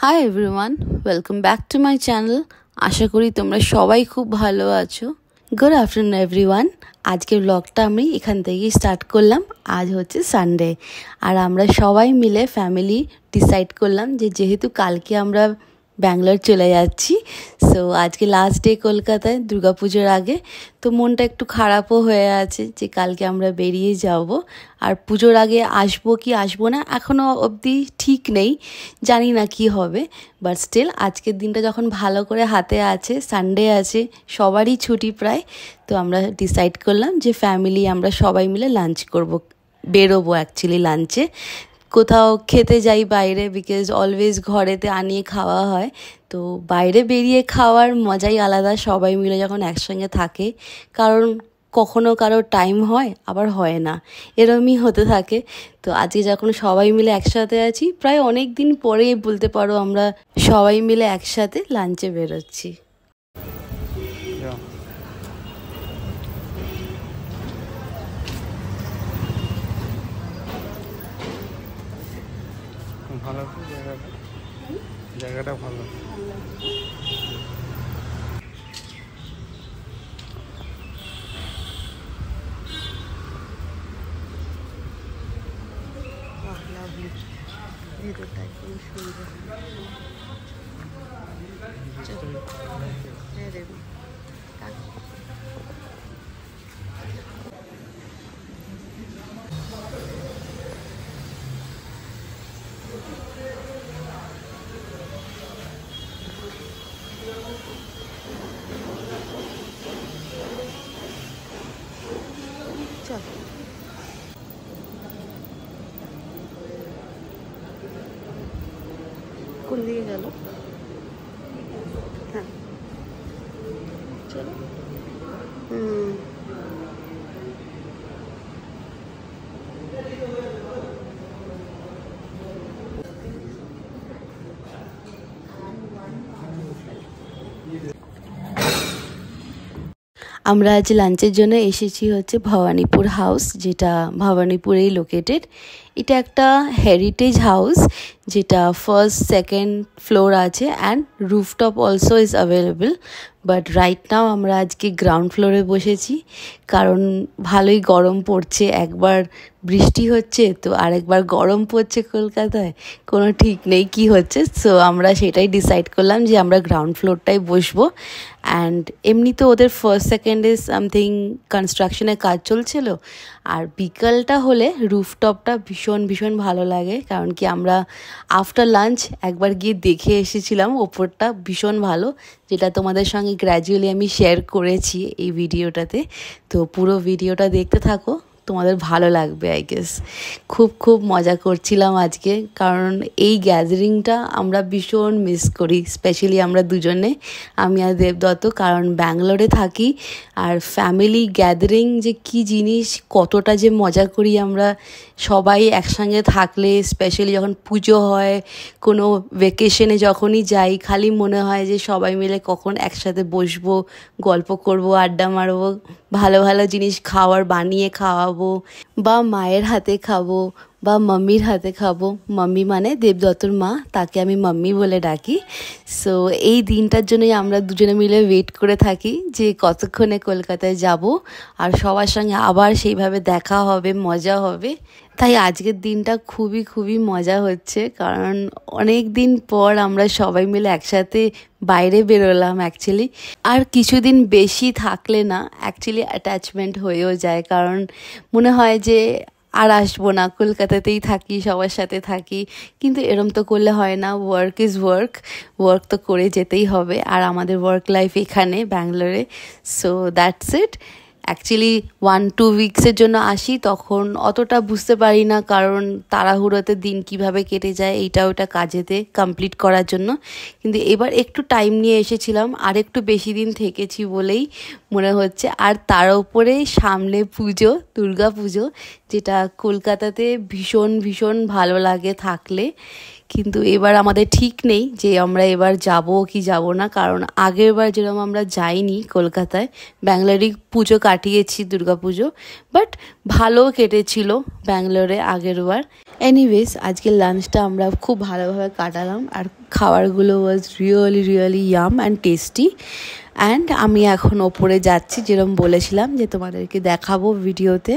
High everyone, welcome back to my channel. আশা করি তোমরা সবাই খুব ভালো আছো। Good afternoon everyone. আজকের ব্লগটা আমি এখান থেকেই স্টার্ট করলাম। আজ হচ্ছে সানডে, আর আমরা সবাই মিলে ফ্যামিলি ডিসাইড করলাম যে যেহেতু কালকে আমরা ব্যাঙ্গালোর চলে যাচ্ছি, সো আজকে লাস্ট ডে কলকাতায় দুর্গাপুজোর আগে, তো মনটা একটু খারাপও হয়ে আছে যে কালকে আমরা বেরিয়ে যাব। আর পুজোর আগে আসবো কি আসবো না এখনও অবধি ঠিক নেই, জানি না কি হবে। বাট স্টিল আজকের দিনটা যখন ভালো করে হাতে আছে, সানডে আছে, সবারই ছুটি প্রায়, তো আমরা ডিসাইড করলাম যে ফ্যামিলি আমরা সবাই মিলে লাঞ্চ করব, বেরোবো অ্যাকচুয়ালি লাঞ্চে। কোথাও খেতে যাই বাইরে, বিকজ অলওয়েজ ঘরেতে আনিয়ে খাওয়া হয়, তো বাইরে বেরিয়ে খাওয়ার মজাই আলাদা সবাই মিলে যখন একসঙ্গে থাকে। কারণ কখনো কারো টাইম হয়, আবার হয় না, এরমই হতে থাকে। তো আজকে যখন সবাই মিলে একসাথে আছি, প্রায় অনেক দিন পরেই বলতে পারো আমরা সবাই মিলে একসাথে লাঞ্চে বেরোচ্ছি। ভালো জায়গাটা ভালো। কোন দিকে গেল? হ্যাঁ চলো। আমরা আজ লাঞ্চের জন্য এসেছি হচ্ছে ভবানীপুর হাউস, যেটা ভবানীপুরেই লোকেটেড। এটা একটা হেরিটেজ হাউস, যেটা ফার্স্ট সেকেন্ড ফ্লোর আছে and rooftop also is available. But right now আমরা আজকে গ্রাউন্ড ফ্লোরে বসেছি, কারণ ভালোই গরম পড়ছে। একবার বৃষ্টি হচ্ছে তো আরেকবার গরম পড়ছে কলকাতায়, কোনো ঠিক নেই কি হচ্ছে। সো আমরা সেটাই ডিসাইড করলাম যে আমরা গ্রাউন্ড ফ্লোরটাই বসবো। অ্যান্ড এমনি তো ওদের ফার্স্ট সেকেন্ডে সামথিং কনস্ট্রাকশনের কাজ চলছিল, আর বিকালটা হলে রুফটপটা ভীষণ ভীষণ ভালো লাগে। কারণ কি আমরা আফটার লাঞ্চ একবার গিয়ে দেখে এসেছিলাম, ওপরটা ভীষণ ভালো, যেটা তোমাদের সঙ্গে গ্র্যাজুয়ালি আমি শেয়ার করেছি এই ভিডিওটাতে। তো পুরো ভিডিওটা দেখতে থাকো, তোমাদের ভালো লাগবে আই গেস। খুব খুব মজা করছিলাম আজকে, কারণ এই গ্যাদারিংটা আমরা ভীষণ মিস করি, স্পেশালি আমরা দুজনে, আমি আর দেবদত্ত। কারণ ব্যাঙ্গালোরে থাকি, আর ফ্যামিলি গ্যাদারিং যে কী জিনিস, কতটা যে মজা করি আমরা সবাই একসঙ্গে থাকলে। স্পেশালি যখন পুজো হয়, কোনো ভেকেশনে যখনই যাই, খালি মনে হয় যে সবাই মিলে কখন একসাথে বসবো, গল্প করব, আড্ডা মারবো, ভালো ভালো জিনিস বানিয়ে খাওয়াবো, বা মায়ের হাতে খাবো, বা মাম্মির হাতে খাবো। মাম্মি মানে দেবদত্তর মা, তাকে আমি মাম্মি বলে ডাকি। সো এই দিনটার জন্যই আমরা দুজনে মিলে ওয়েট করে থাকি যে কতক্ষণে কলকাতায় যাব আর সবার সঙ্গে আবার সেইভাবে দেখা হবে, মজা হবে। তাই আজকের দিনটা খুবই খুবই মজা হচ্ছে, কারণ অনেক দিন পর আমরা সবাই মিলে একসাথে বাইরে বেরোলাম অ্যাকচুয়ালি। আর কিছুদিন বেশি থাকলে না অ্যাকচুয়ালি অ্যাটাচমেন্ট হয়েও যায়, কারণ মনে হয় যে আর আসবো না, কলকাতাতেই থাকি, সবার সাথে থাকি। কিন্তু এরম তো করলে হয় না, ওয়ার্ক ইজ ওয়ার্ক, ওয়ার্ক তো করে যেতেই হবে। আর আমাদের ওয়ার্ক লাইফ এখানে ব্যাঙ্গালোরে, সো দ্যাটস ইট। অ্যাকচুয়ালি 1-2 উইকসের জন্য আসি, তখন অতটা বুঝতে পারি না, কারণ তাড়াহুড়োতে দিন কিভাবে কেটে যায় এইটা ওটা কাজেতে কমপ্লিট করার জন্য। কিন্তু এবার একটু টাইম নিয়ে এসেছিলাম, আর একটু বেশি দিন থেকেছি বলেই মনে হচ্ছে। আর তার উপরে সামনে পুজো, দুর্গা পুজো, যেটা কলকাতাতে ভীষণ ভীষণ ভালো লাগে থাকলে। কিন্তু এবার আমাদের ঠিক নেই যে আমরা এবার যাব কি যাব না, কারণ আগের বার যেরকম আমরা যাইনি কলকাতায়, ব্যাঙ্গালোরেই পুজো কাটিয়েছি, দুর্গা পুজো, বাট ভালো কেটেছিল ব্যাঙ্গালোরে আগের বার। এনিওয়েজ আজকের লাঞ্চটা আমরা খুব ভালোভাবে কাটালাম, আর খাবারগুলো was really yum and tasty. And আমি এখন ওপরে যাচ্ছি, যেরকম বলেছিলাম যে তোমাদেরকে দেখাবো, ভিডিওতে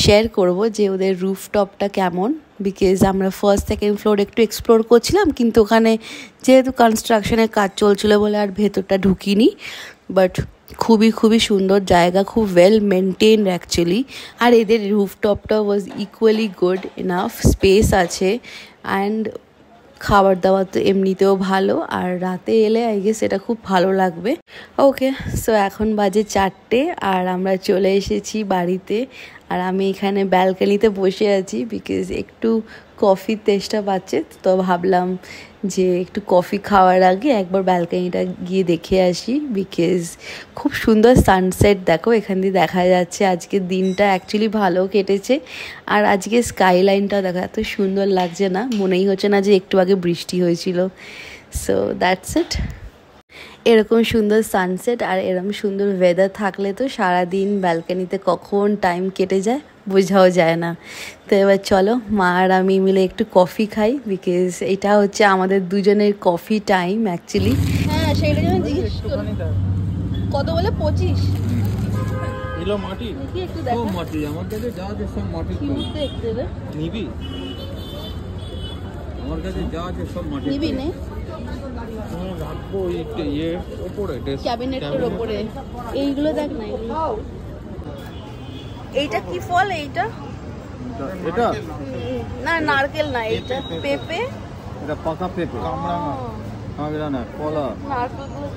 শেয়ার করব যে ওদের রুফটপটা কেমন। বিকজ আমরা ফার্স্ট সেকেন্ড ফ্লোর একটু এক্সপ্লোর করছিলাম, কিন্তু ওখানে যেহেতু কনস্ট্রাকশনের কাজ চলছিল বলে আর ভেতরটা ঢুকিনি। বাট খুবই সুন্দর জায়গা, খুব ওয়েল মেনটেনড অ্যাকচুয়ালি। আর এদের রুফটপটা ওয়াজ ইকুয়ালি গুড এনাফ, স্পেস আছে অ্যান্ড খাবার দাবার তো এমনিতেও ভালো। আর রাতে এলে আই গেস এটা খুব ভালো লাগবে। ওকে, সো এখন বাজে 4টে আর আমরা চলে এসেছি বাড়িতে। আর আমি এখানে ব্যালকনিতে বসে আছি বিকজ একটু কফির তেষ্টা পাচ্ছে, তো ভাবলাম যে একটু কফি খাওয়ার আগে একবার ব্যালকনিটা গিয়ে দেখে আসি। বিকজ খুব সুন্দর সানসেট দেখো এখান দিয়ে দেখা যাচ্ছে। আজকের দিনটা অ্যাকচুয়ালি ভালো কেটেছে। আর আজকে স্কাইলাইনটাও দেখো এত সুন্দর লাগছে না, মনেই হচ্ছে না যে একটু আগে বৃষ্টি হয়েছিল। So that's it. এরকম সুন্দর সানসেট আর এরকম সুন্দর ওয়েদার থাকলে তো সারাদিন ব্যালকনিতে কখন টাইম কেটে যায় বোঝাও যায় না। তো এবার চলো মা আর আমি মিলে একটু কফি খাই, বিকজ এটা হচ্ছে আমাদের দুজনের কফি টাইম অ্যাকচুয়ালি। হ্যাঁ, সেইটা জন্য জিজ্ঞেস করি কত বলে 25 এলো মাটি কি একটু দেখো। মাটি আমার কাছে যা আছে সব মাটি দেখতে রে নিবি, আমার কাছে যা আছে সব মাটি নিবি নে রাখবো ইয়ে ওপরে ক্যাবিনেটের উপরে। এইগুলো দেখ না, এইটা কি ফল? এইটা এটা না, নারকেল না, এইটা পেঁপে। এটা পাকা পেঁপে, কামড়া না কলা। নারকেলগুলো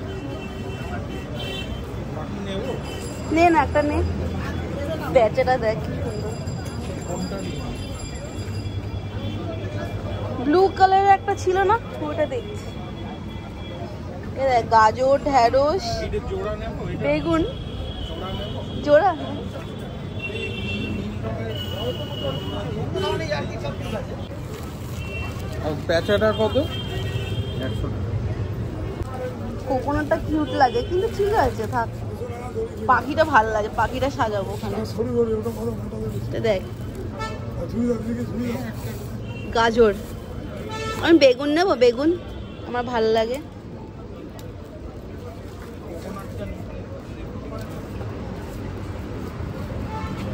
নে না, একটা নে, বেচাটা দেখ কি সুন্দর। ব্লু কালারের একটা ছিল না, ওটা দেখছি। গাজর, ঢেঁড়স, বেগুন জোড়া। পেঁচাটা কত? 100 টাকা। কোকোনাটটা কিউট লাগে, কিন্তু ঠিক আছে থাক। পাখিটা ভালো লাগে, পাখিটা সাজাবো ওখানে। দেখ গাজর, আমি বেগুন নেবো, বেগুন আমার ভালো লাগে।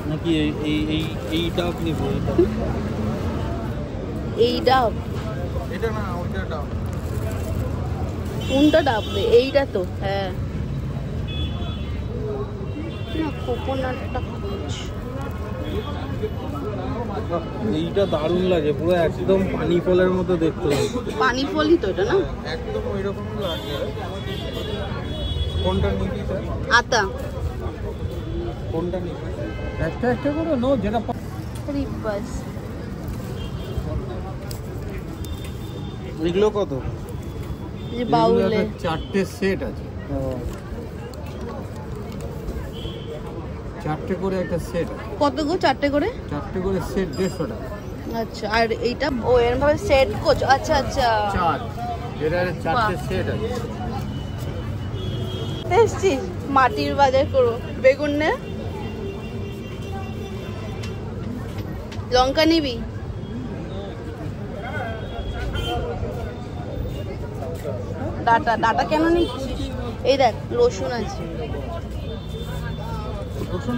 নাকি এই ডাব নিব? এই ডাব? এটা না, ওইটা ডাব। কোনটা ডাব রে? এইটা তো। হ্যাঁ না, কোকোনাটটা এইটা দারুণ লাগে, পুরো একদম পানি ফলের মতো দেখতে লাগে। পানি ফলই তো এটা না, একদম ওইরকম লাগে। কোনটা নিবি স্যার? আতা। কোনটা নিবি? একটা একটা করে নো, যেটা রিপাস। এগুলো কত? যে বাউলে 4টে সেট আছে, 4টে করে একটা সেট। কত গো? 4টে করে? 4টে করে সেট 150 টাকা। আচ্ছা, আর এইটা ও এরকম ভাবে সেট করছো? আচ্ছা আচ্ছা, 4 এর 4টে সেট আছে। এসছি মাটির বাজার করো। বেগুন নে, লঙ্কা নিবি? ডাটা কেন নিচ্ছিস? এই দেখ রসুন আছে। রসুন,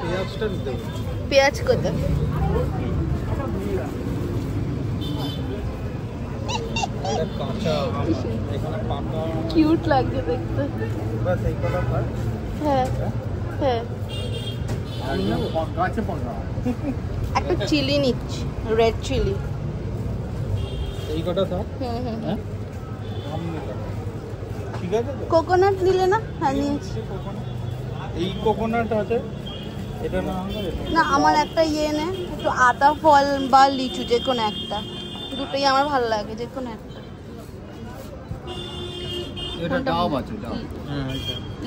পেঁয়াজটা নিতে হবে। পেঁয়াজ কোথায়? কাঁচা এখানে পাকা, কিউট লাগছে দেখতে। বাস এই কটা পার। হ্যাঁ হ্যাঁ, আর গাছে পাকা। একটা চিলি নিচ্ছি, রেড চিলি। এই কটা থাক। হুম। হ্যাঁ, ঠিক আছে। কোকোনাট নিলে না? হ্যাঁ নিয়েছি। এই কোকোনাট আছে, এটা না হলে না, আমার একটা ইয়ে নে, একটু আতা ফল বা লিচু, যে কোনো একটা, দুটোই আমার ভালো লাগে, যে কোনো একটা। এটা ডাব আছে, ডাব। হ্যাঁ,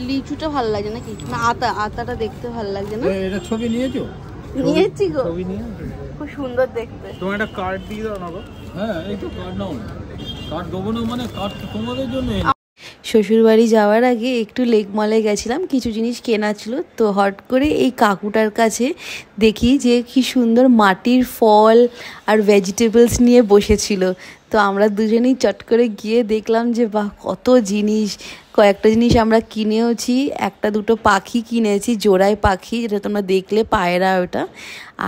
লিচুটা ভালো লাগে নাকি? না, আতাটা দেখতে ভালো লাগছে না। এটা ছবি নিয়েছো? নিয়েছি গো, ছবি নিয়েছো? খুব সুন্দর দেখতে। তোমার একটা কার্ড দিয়ে দাও না গো। হ্যাঁ, এই তো কার্ড নাও। কার্ড দেবো না মানে কার্ড তোমাদের জন্য। শ্বশুরবাড়ি যাওয়ার আগে একটু লেক মলে গেছিলাম, কিছু জিনিস কেনা ছিল। তো হট করে এই কাকুটার কাছে দেখি যে কি সুন্দর মাটির ফল আর ভেজিটেবলস নিয়ে বসেছিল। তো আমরা দুজনেই চট করে গিয়ে দেখলাম যে বাহ কত জিনিস, কয়েকটা জিনিস আমরা কিনেওছি, একটা দুটো পাখি কিনেছি, জোড়ায় পাখি, যেটা তোমরা দেখলে পায়রা ওটা।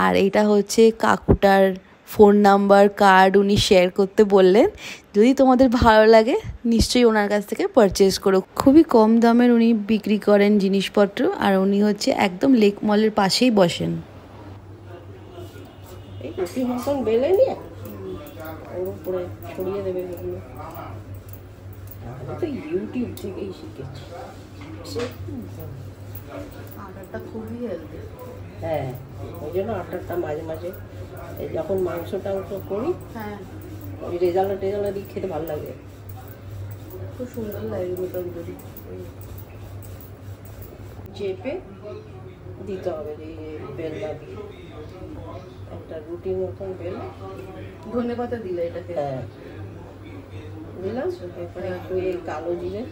আর এটা হচ্ছে কাকুটার ফোন নাম্বার, কার্ড উনি শেয়ার করতে বললেন, যদি তোমাদের ভালো লাগে নিশ্চয়ই ওনার কাছ থেকে পারচেস করো। খুবই কম দামের উনি বিক্রি করেন জিনিসপত্র, আর উনি হচ্ছে একদম লেক মলের পাশেই বসেন। এই রুটি মতন বেলে নিয়ে ওর উপরে ছড়িয়ে দেবে এগুলো। আমি তো ইউটিউব থেকেই শিখেছি। আটাটা খুবই হেলদি। হ্যাঁ, ওই জন্য আটাটা মাঝে মাঝে এই যখন মাংস টাংস করি, হ্যাঁ ওই রেজাল্ট দিয়ে খেতে ভালো লাগে, খুব সুন্দর লাগে তন্দুরি। চেপে দিতে হবে বেলনা দিয়ে, একটা রুটির মতন বেলে। ধনে পাতা দিলে এটাকে? হ্যাঁ দিলাম, এরপরে একটু এই কালো জিরে,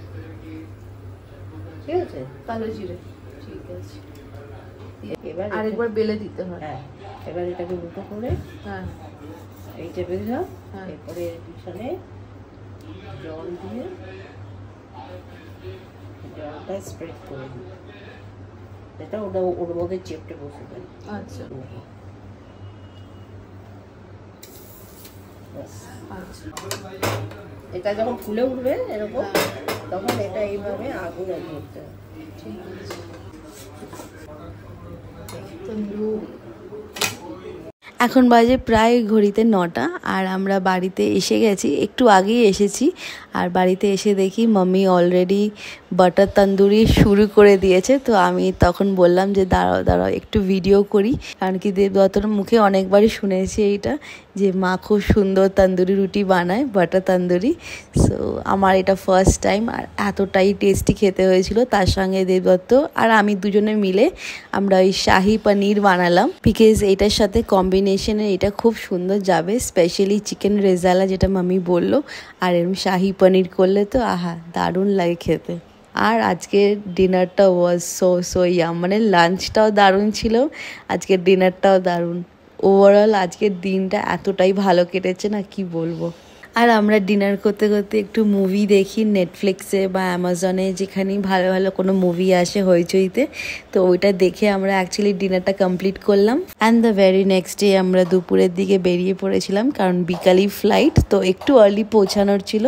ঠিক আছে, কালো জিরে, ঠিক আছে। এবার আরেকবার বেলে দিতে হয়। হ্যাঁ, এবার এটাকে দুটো করে, হ্যাঁ এই টেপে দিলাম। হ্যাঁ। এরপরে পিছনে জল দিয়ে জলটা স্প্রেড করে দিই, এটা ওটা ওর মধ্যে চেপটে বসে যায়। আচ্ছা আচ্ছা, এটা যখন ফুলে উঠবে এরকম, তখন এটা এইভাবে আগুনে ধরতে হবে। ঠিক আছে। তন্দুর এখন বাজে প্রায় ঘড়িতে 9টা, আর আমরা বাড়িতে এসে গেছি, একটু আগেই এসেছি। আর বাড়িতে এসে দেখি মাম্মি অলরেডি বাটার তন্দুরি শুরু করে দিয়েছে। তো আমি তখন বললাম যে দাঁড়াও দাঁড়াও একটু ভিডিও করি, কারণ কি দেবদত্তর মুখে অনেকবারই শুনেছি এইটা, যে মা খুব সুন্দর তন্দুরি রুটি বানায়, বাটার তন্দুরি। সো আমার এটা ফার্স্ট টাইম, আর এতটাই টেস্টি খেতে হয়েছিল। তার সঙ্গে দেবদত্ত আর আমি দুজনে মিলে আমরা ওই শাহি পনির বানালাম, বিকজ এটার সাথে কম্বিনেশনে এটা খুব সুন্দর যাবে, স্পেশালি চিকেন রেজালা যেটা মাম্মি বললো, আর এরকম শাহি পনির করলে তো আহা দারুণ লাগে খেতে। আর আজকের ডিনারটা ওয়াজ সো ইয়াম, মানে লাঞ্চটাও দারুণ ছিল, আজকের ডিনারটাও দারুণ। ওভারঅল আজকের দিনটা এতটাই ভালো কেটেছে না, কি বলবো। আর আমরা ডিনার করতে করতে একটু মুভি দেখি নেটফ্লিক্সে বা অ্যামাজনে, যেখানেই ভালো ভালো কোনো মুভি আসে হইচইতে, তো ওইটা দেখে আমরা অ্যাকচুয়ালি ডিনারটা কমপ্লিট করলাম। And the very next day আমরা দুপুরের দিকে বেরিয়ে পড়েছিলাম, কারণ বিকালই ফ্লাইট, তো একটু আর্লি পৌঁছানোর ছিল।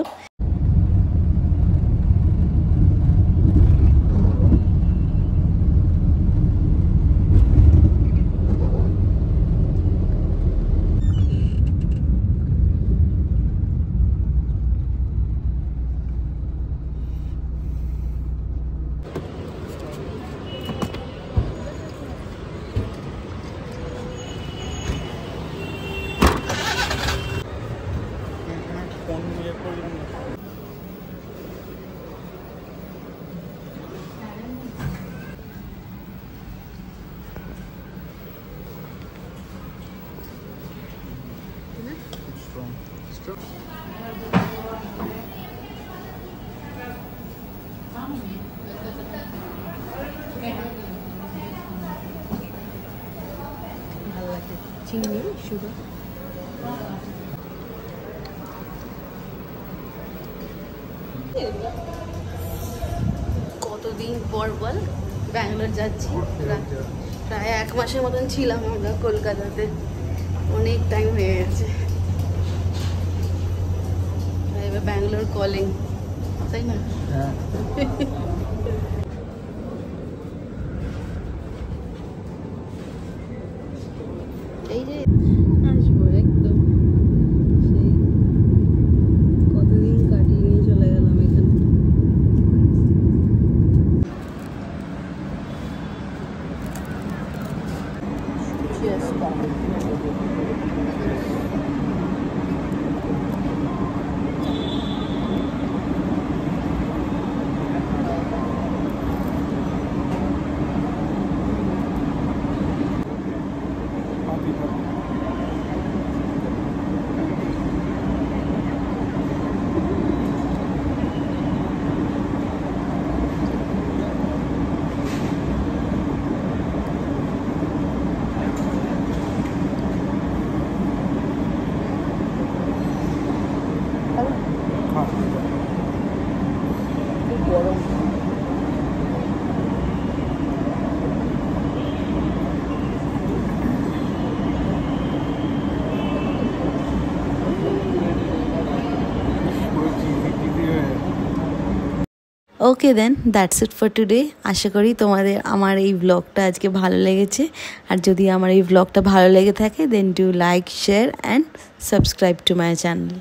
ভালো লাগে চিনি সুগার। কতদিন পর বল ব্যাঙ্গালোর যাচ্ছি, প্রায় 1 মাসের মতন ছিলাম আমরা কলকাতাতে, অনেক টাইম হয়ে গেছে। এবার ব্যাঙ্গালোর কলিং, তাই না? এই যে আসবো একদম, সেই কতদিন কাটিয়ে নিয়ে চলে গেলাম এখানে। ওকে দেন, দ্যাটস ইট ফর টুডে। আশা করি তোমাদের আমার এই ব্লগটা আজকে ভালো লেগেছে। আর যদি আমার এই ব্লগটা ভালো লেগে থাকে then do like, share and subscribe to my channel.